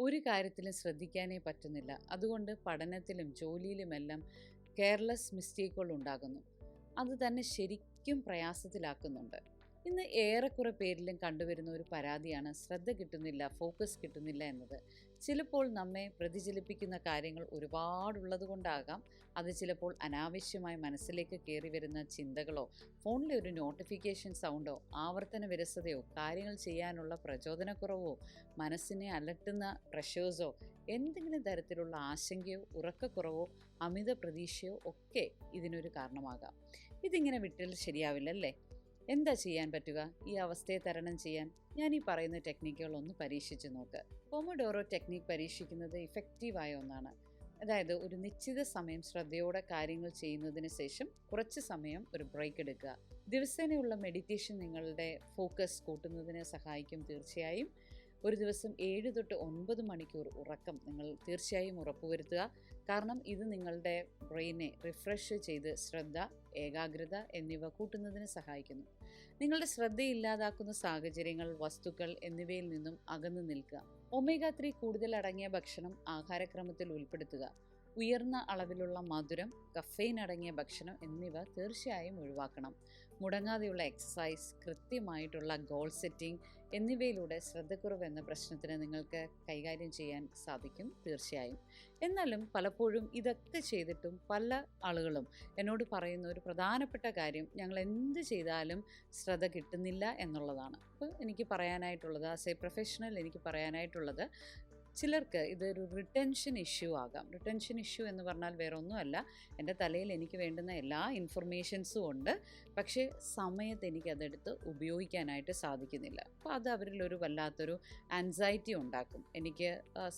ഒരു കാര്യത്തിലും ശ്രദ്ധിക്കാനേ പറ്റുന്നില്ല. അതുകൊണ്ട് പഠനത്തിലും ജോലിയിലുമെല്ലാം കെയർലെസ് മിസ്റ്റേക്കുകൾ ഉണ്ടാകുന്നു. അത് തന്നെ ശരിക്കും പ്രയാസത്തിലാക്കുന്നുണ്ട്. ഇന്ന് ഏറെക്കുറെ പേരിലും കണ്ടുവരുന്ന ഒരു പരാതിയാണ് ശ്രദ്ധ കിട്ടുന്നില്ല, ഫോക്കസ് കിട്ടുന്നില്ല എന്നത്. ചിലപ്പോൾ നമ്മെ പ്രതിചലിപ്പിക്കുന്ന കാര്യങ്ങൾ ഒരുപാടുള്ളത് കൊണ്ടാകാം. അത് ചിലപ്പോൾ അനാവശ്യമായി മനസ്സിലേക്ക് കയറി വരുന്ന ചിന്തകളോ, ഫോണിലെ ഒരു നോട്ടിഫിക്കേഷൻ സൗണ്ടോ, ആവർത്തന വിരസതയോ, കാര്യങ്ങൾ ചെയ്യാനുള്ള പ്രചോദനക്കുറവോ, മനസ്സിനെ അലട്ടുന്ന പ്രഷേഴ്സോ, എന്തെങ്കിലും തരത്തിലുള്ള ആശങ്കയോ, ഉറക്കക്കുറവോ, അമിത പ്രതീക്ഷയോ ഒക്കെ ഇതിനൊരു കാരണമാകാം. ഇതിങ്ങനെ വിട്ടാൽ ശരിയാവില്ലല്ലേ? എന്താ ചെയ്യാൻ പറ്റുക ഈ അവസ്ഥയെ തരണം ചെയ്യാൻ? ഞാൻ ഈ പറയുന്ന ടെക്നിക്കുകൾ ഒന്ന് പരീക്ഷിച്ച് നോക്ക്. പൊമഡോറോ ടെക്നിക്ക് പരീക്ഷിക്കുന്നത് ഇഫക്റ്റീവായ ഒന്നാണ്. അതായത് ഒരു നിശ്ചിത സമയം ശ്രദ്ധയോടെ കാര്യങ്ങൾ ചെയ്യുന്നതിന് ശേഷം കുറച്ച് സമയം ഒരു ബ്രേക്ക് എടുക്കുക. ദിവസേനയുള്ള മെഡിറ്റേഷൻ നിങ്ങളുടെ ഫോക്കസ് കൂട്ടുന്നതിന് സഹായിക്കും തീർച്ചയായും. ഒരു ദിവസം 7 തൊട്ട് 9 മണിക്കൂർ ഉറക്കം നിങ്ങൾ തീർച്ചയായും ഉറപ്പുവരുത്തുക. കാരണം ഇത് നിങ്ങളുടെ ബ്രെയിനെ റിഫ്രഷ് ചെയ്ത് ശ്രദ്ധ, ഏകാഗ്രത എന്നിവ കൂട്ടുന്നതിന് സഹായിക്കുന്നു. നിങ്ങളുടെ ശ്രദ്ധയില്ലാതാക്കുന്ന സാഹചര്യങ്ങൾ, വസ്തുക്കൾ എന്നിവയിൽ നിന്നും അകന്നു നിൽക്കുക. ഒമേഗ 3 കൂടുതൽ അടങ്ങിയ ഭക്ഷണം ആഹാരക്രമത്തിൽ ഉൾപ്പെടുത്തുക. ഉയർന്ന അളവിലുള്ള മധുരം, കഫെയിൻ അടങ്ങിയ ഭക്ഷണം എന്നിവ തീർച്ചയായും ഒഴിവാക്കണം. മുടങ്ങാതെയുള്ള എക്സസൈസ്, കൃത്യമായിട്ടുള്ള ഗോൾ സെറ്റിംഗ് എന്നിവയിലൂടെ ശ്രദ്ധക്കുറവ് എന്ന പ്രശ്നത്തിന് നിങ്ങൾക്ക് കൈകാര്യം ചെയ്യാൻ സാധിക്കും തീർച്ചയായും. എന്നാലും പലപ്പോഴും ഇതൊക്കെ ചെയ്തിട്ടും പല ആളുകളും എന്നോട് പറയുന്ന ഒരു പ്രധാനപ്പെട്ട കാര്യം, ഞങ്ങൾ എന്ത് ചെയ്താലും ശ്രദ്ധ കിട്ടുന്നില്ല എന്നുള്ളതാണ്. അപ്പോൾ എനിക്ക് പറയാനായിട്ടുള്ളത്, ആസ് എ പ്രൊഫഷണൽ എനിക്ക് പറയാനായിട്ടുള്ളത്, ചിലർക്ക് ഇതൊരു റിട്ടൻഷൻ ഇഷ്യൂ ആകാം. റിട്ടൻഷൻ ഇഷ്യൂ എന്ന് പറഞ്ഞാൽ വേറെ ഒന്നുമല്ല, എൻ്റെ തലയിൽ എനിക്ക് വേണ്ടുന്ന എല്ലാ ഇൻഫർമേഷൻസും ഉണ്ട്, പക്ഷേ സമയത്ത് എനിക്കതെടുത്ത് ഉപയോഗിക്കാനായിട്ട് സാധിക്കുന്നില്ല. അപ്പോൾ അത് അവരിലൊരു വല്ലാത്തൊരു ആൻസൈറ്റി ഉണ്ടാക്കും. എനിക്ക്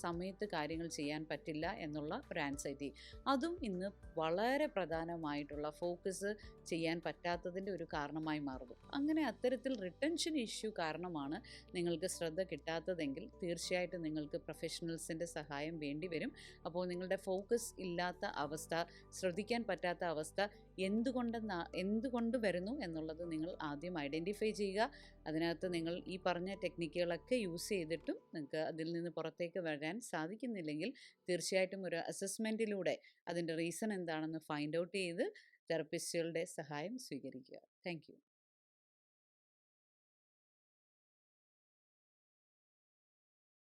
സമയത്ത് കാര്യങ്ങൾ ചെയ്യാൻ പറ്റില്ല എന്നുള്ള ഒരു ആൻസൈറ്റി. അതും ഇന്ന് വളരെ പ്രധാനമായിട്ടുള്ള ഫോക്കസ് ചെയ്യാൻ പറ്റാത്തതിൻ്റെ ഒരു കാരണമായി മാറുന്നു. അങ്ങനെ അത്തരത്തിൽ റിട്ടൻഷൻ ഇഷ്യൂ കാരണമാണ് നിങ്ങൾക്ക് ശ്രദ്ധ കിട്ടാത്തതെങ്കിൽ തീർച്ചയായിട്ടും നിങ്ങൾക്ക് പ്രൊഫഷണൽസിൻ്റെ സഹായം വേണ്ടി വരും. അപ്പോൾ നിങ്ങളുടെ ഫോക്കസ് ഇല്ലാത്ത അവസ്ഥ, ശ്രദ്ധിക്കാൻ പറ്റാത്ത അവസ്ഥ എന്തുകൊണ്ട് വരുന്നു എന്നുള്ളത് നിങ്ങൾ ആദ്യം ഐഡൻറ്റിഫൈ ചെയ്യുക. അതിനകത്ത് നിങ്ങൾ ഈ പറഞ്ഞ ടെക്നിക്കുകളൊക്കെ യൂസ് ചെയ്തിട്ടും നിങ്ങൾക്ക് അതിൽ നിന്ന് പുറത്തേക്ക് വരാൻ സാധിക്കുന്നില്ലെങ്കിൽ തീർച്ചയായിട്ടും ഒരു അസസ്മെൻറ്റിലൂടെ അതിൻ്റെ റീസൺ എന്താണെന്ന് ഫൈൻഡ് ഔട്ട് ചെയ്ത് തെറപ്പിസ്റ്റുകളുടെ സഹായം സ്വീകരിക്കുക. Thank you.